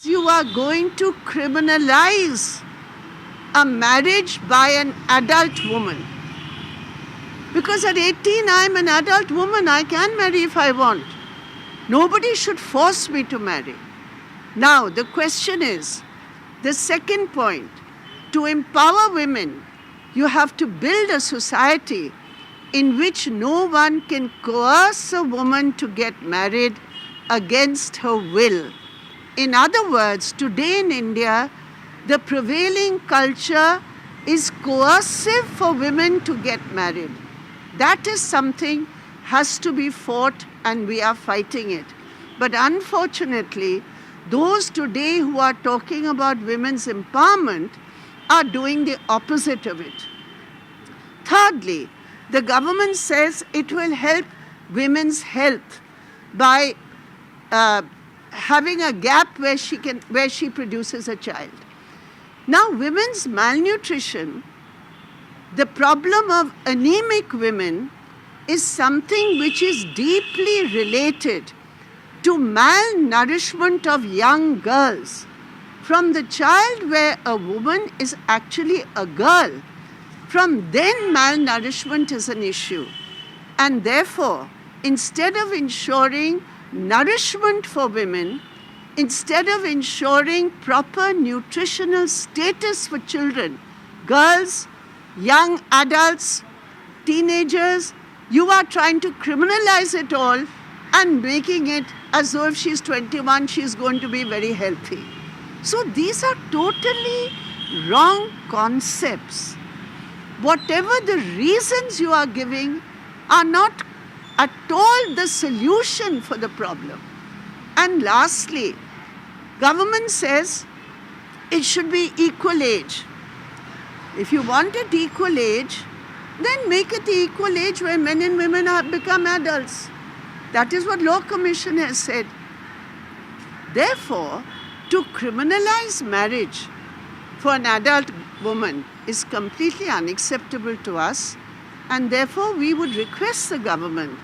You are going to criminalize a marriage by an adult woman. Because at 18, I'm an adult woman. I can marry if I want. Nobody should force me to marry. Now, the question is, the second point, to empower women, you have to build a society in which no one can coerce a woman to get married against her will. In other words, today in India, the prevailing culture is coercive for women to get married. That is something has to be fought, and we are fighting it. But unfortunately, those today who are talking about women's empowerment are doing the opposite of it. Thirdly, the government says it will help women's health by having a gap where she produces a child. Now, women's malnutrition, the problem of anemic women, is something which is deeply related to malnourishment of young girls. From the child where a woman is actually a girl, from then malnourishment is an issue. And therefore, instead of ensuring nourishment for women, instead of ensuring proper nutritional status for children, girls, young adults, teenagers, you are trying to criminalize it all and making it as though if she's 21, she's going to be very healthy. So these are totally wrong concepts. Whatever the reasons you are giving are not at all the solution for the problem. And lastly, government says it should be equal age. If you want it equal age, then make it the equal age where men and women have become adults. That is what Law Commission has said. Therefore, to criminalize marriage for an adult woman is completely unacceptable to us, and therefore we would request the government,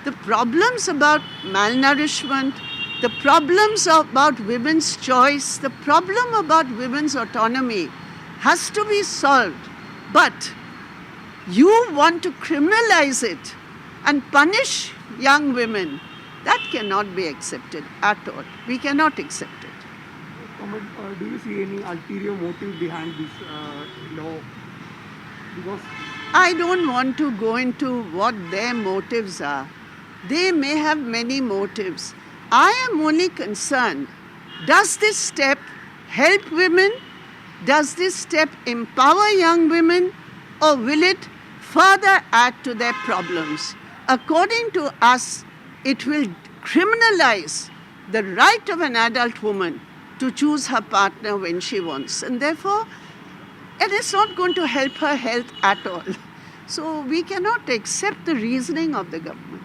the problems about malnourishment, the problems about women's choice, the problem about women's autonomy has to be solved. But you want to criminalize it and punish young women. That cannot be accepted at all. We cannot accept it. Do you see any ulterior motive behind this law? Because I don't want to go into what their motives are. They may have many motives. I am only concerned, does this step help women? Does this step empower young women? Or will it further add to their problems? According to us, it will criminalize the right of an adult woman to choose her partner when she wants. And therefore, it is not going to help her health at all. So we cannot accept the reasoning of the government.